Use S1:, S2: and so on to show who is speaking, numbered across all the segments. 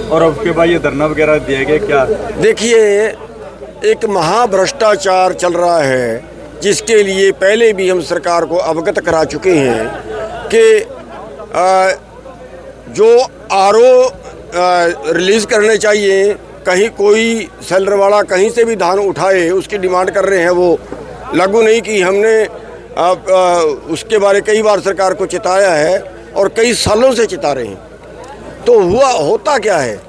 S1: और अब उसके बाद ये धरना वगैरह दिया गया क्या?
S2: देखिए, एक महाभ्रष्टाचार चल रहा है जिसके लिए पहले भी हम सरकार को अवगत करा चुके हैं कि जो आरओ रिलीज़ करने चाहिए, कहीं कोई सेलर वाला कहीं से भी धान उठाए उसकी डिमांड कर रहे हैं, वो लागू नहीं की। हमने उसके बारे कई बार सरकार को चिताया है और कई सालों से चिता रहे हैं। तो होता क्या है,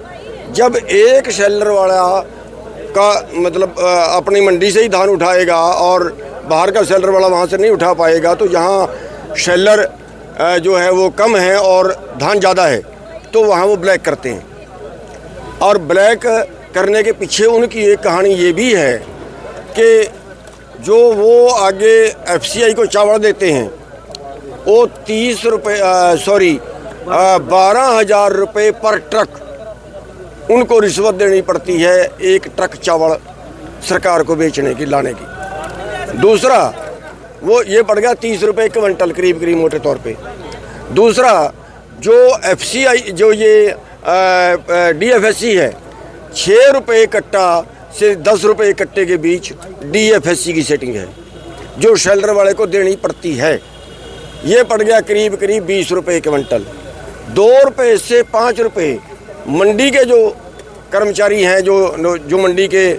S2: जब एक सेलर वाला का मतलब अपनी मंडी से ही धान उठाएगा और बाहर का सेलर वाला वहाँ से नहीं उठा पाएगा, तो जहाँ सेलर जो है वो कम है और धान ज़्यादा है तो वहाँ वो ब्लैक करते हैं। और ब्लैक करने के पीछे उनकी एक कहानी ये भी है कि जो वो आगे एफसीआई को चावल देते हैं वो 12,000 रुपये पर ट्रक उनको रिश्वत देनी पड़ती है एक ट्रक चावल सरकार को बेचने की, लाने की। दूसरा, वो ये पड़ गया 30 रुपये क्विंटल करीब मोटे तौर पे। दूसरा, जो एफसीआई जो ये डीएफएससी है, 6 रुपये कट्टा से 10 रुपये कट्टे के बीच डीएफएससी की सेटिंग है जो शेल्टर वाले को देनी पड़ती है। ये पड़ गया करीब 20 रुपये क्विंटल। 2 रुपये से 5 रुपये मंडी के जो कर्मचारी हैं, जो मंडी के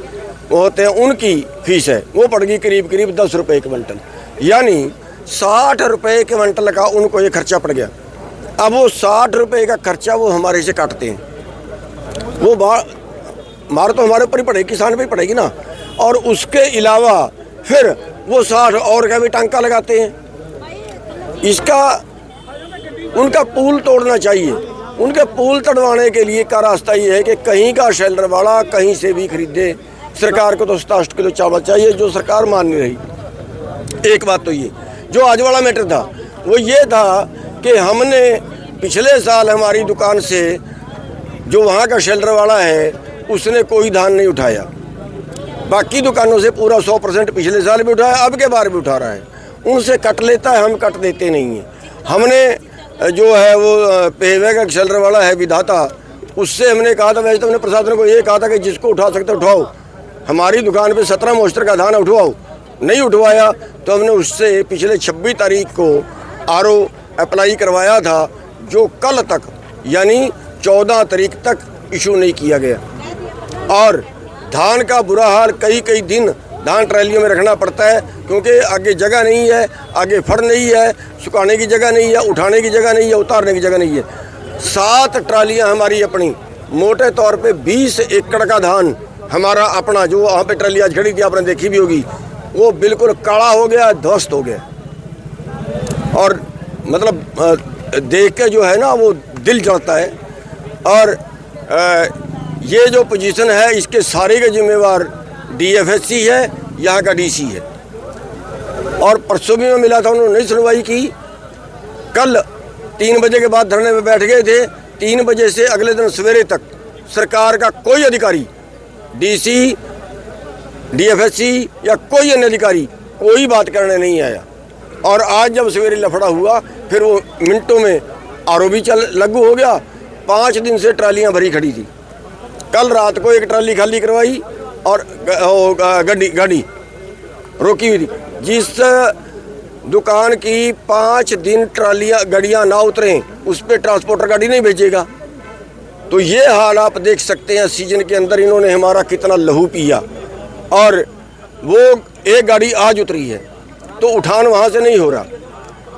S2: वो होते हैं, उनकी फीस है, वो पड़ गई करीब 10 रुपये क्विंटल। यानी 60 रुपये क्विंटल का उनको ये खर्चा पड़ गया। अब वो 60 रुपये का खर्चा वो हमारे से काटते हैं, वो मार तो हमारे ऊपर ही पड़ेगी, किसान पे ही पड़ेगी ना। और उसके अलावा फिर वो 60 और का भी टांका लगाते हैं। इसका उनका पूल तोड़ना चाहिए। उनके पूल तोड़वाने के लिए का रास्ता ये है कि कहीं का शेल्टर वाला कहीं से भी खरीदे। सरकार को तो 67 किलो चावल चाहिए, जो सरकार मान नहीं रही। एक बात तो ये, जो आज वाला मैटर था वो ये था कि हमने पिछले साल हमारी दुकान से, जो वहाँ का शेल्टर वाला है, उसने कोई धान नहीं उठाया। बाकी दुकानों से पूरा 100% पिछले साल भी उठाया, अब के बार भी उठा रहा है। उनसे कट लेता है, हम कट देते नहीं हैं। हमने जो है वो पेहवे का शेल्टर वाला है विधाता, उससे हमने कहा था, वैसे तो हमने प्रशासन को ये कहा था कि जिसको उठा सकते उठाओ, हमारी दुकान पे 17 मोस्टर का धान उठवाओ। नहीं उठवाया तो हमने उससे पिछले 26 तारीख को आरओ अप्लाई करवाया था, जो कल तक यानी 14 तारीख तक इशू नहीं किया गया। और धान का बुरा हाल, कई दिन धान ट्रैलियों में रखना पड़ता है, क्योंकि आगे जगह नहीं है, आगे फड़ नहीं है, सुखाने की जगह नहीं है, उठाने की जगह नहीं है, उतारने की जगह नहीं है। 7 ट्रालियां हमारी अपनी, मोटे तौर पे 20 एकड़ का धान हमारा अपना, जो वहाँ पे ट्राली आज खड़ी थी आपने देखी भी होगी, वो बिल्कुल काला हो गया, ध्वस्त हो गया। और मतलब देख के जो है ना वो दिल जलता है। और ये जो पोजीशन है, इसके सारे के जिम्मेवार डीएफएससी है, यहाँ का डीसी है। और परसों भी मैं मिला था, उन्होंने नहीं सुनवाई की। कल 3 बजे के बाद धरने में बैठ गए थे। 3 बजे से अगले दिन सवेरे तक सरकार का कोई अधिकारी, डीसी, डीएफएससी या कोई अन्य अधिकारी कोई बात करने नहीं आया। और आज जब सवेरे लफड़ा हुआ, फिर वो मिनटों में आरओ भी लागू हो गया। 5 दिन से ट्रालियां भरी खड़ी थी। कल रात को एक ट्राली खाली करवाई और गाड़ी रोकी हुई थी। जिस दुकान की 5 दिन गाड़ियां ना उतरें, उस पर ट्रांसपोर्टर गाड़ी नहीं भेजेगा। तो ये हाल आप देख सकते हैं, सीजन के अंदर इन्होंने हमारा कितना लहू पिया। और वो एक गाड़ी आज उतरी है तो उठान वहाँ से नहीं हो रहा।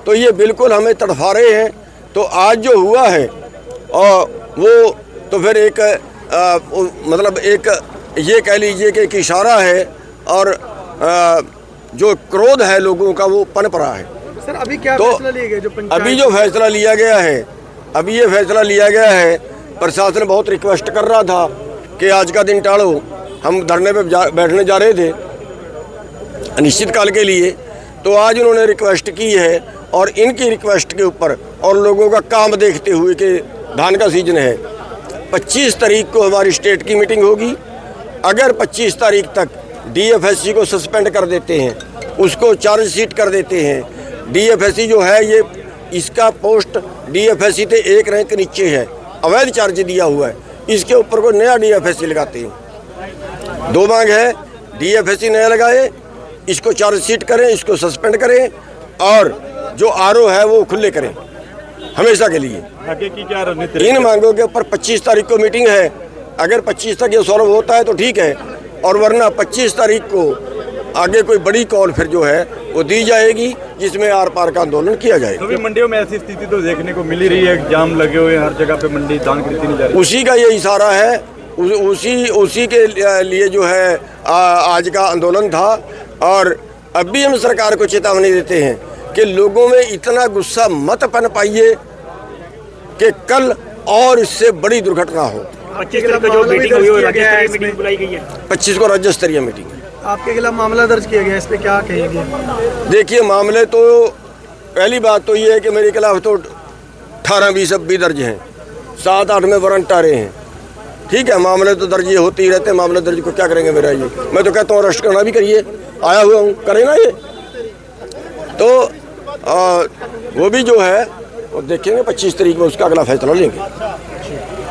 S2: तो ये बिल्कुल हमें तड़फा रहे हैं। तो आज जो हुआ है और वो तो फिर एक मतलब एक ये कह लीजिए कि एक इशारा है, और जो क्रोध है लोगों का वो पनप रहा है।
S3: सर, अभी क्या फैसला लिया गया?
S2: अभी जो फैसला लिया गया है, अभी ये फैसला लिया गया है, प्रशासन बहुत रिक्वेस्ट कर रहा था कि आज का दिन टालो। हम धरने पे बैठने जा रहे थे अनिश्चितकाल के लिए, तो आज उन्होंने रिक्वेस्ट की है। और इनकी रिक्वेस्ट के ऊपर और लोगों का काम देखते हुए कि धान का सीजन है, 25 तारीख को हमारी स्टेट की मीटिंग होगी। अगर 25 तारीख तक डीएफएससी को सस्पेंड कर देते हैं, उसको चार्जशीट कर देते हैं। डीएफएससी जो है ये, इसका पोस्ट डीएफएससी से 1 रैंक नीचे है, अवैध चार्ज दिया हुआ है। इसके ऊपर कोई नया DFSC लगाते हैं। 2 मांग है, DFSC नया लगाए, इसको चार्जशीट करें, इसको सस्पेंड करें और जो RO है वो खुले करें हमेशा के लिए।
S1: आगे की क्या रणनीति?
S2: इन मांगों के ऊपर 25 तारीख को मीटिंग है। अगर 25 तक ये सॉल्व होता है तो ठीक है, और वरना 25 तारीख को आगे कोई बड़ी कॉल फिर जो है वो दी जाएगी, जिसमें आर पार का आंदोलन किया जाएगा।
S1: सभी मंडियों में ऐसी स्थिति तो देखने को मिल ही रही है, जाम लगे हुए हैं हर जगह पे, मंडी दान खरीदी नहीं जा रही।
S2: उसी का ये इशारा है, उसी के लिए जो है आज का आंदोलन था। और अब भी हम सरकार को चेतावनी देते हैं कि लोगों में इतना गुस्सा मत पन पाइए कि कल और इससे बड़ी दुर्घटना हो।
S4: 25 तारीख को जो मीटिंग हुई है, राज्य स्तरीय मीटिंग बुलाई गई है।
S2: 25 को राज्य स्तरीय मीटिंग है।
S3: आपके खिलाफ मामला दर्ज किया गया, इस पे क्या कहेंगे?
S2: देखिए, मामले तो पहली बात तो ये है कि मेरे खिलाफ तो 18, 20 अब भी दर्ज हैं, 7-8 में वारंट आ रहे हैं। ठीक है, मामले तो दर्ज ये होते ही रहते हैं। मामले दर्ज को क्या करेंगे मेरा ये? मैं तो कहता हूँ अरेस्ट करना भी करिए, आया हुआ हूँ, करें ना ये। तो वो भी जो है वो देखेंगे 25 तारीख में उसका अगला फैसला लेंगे।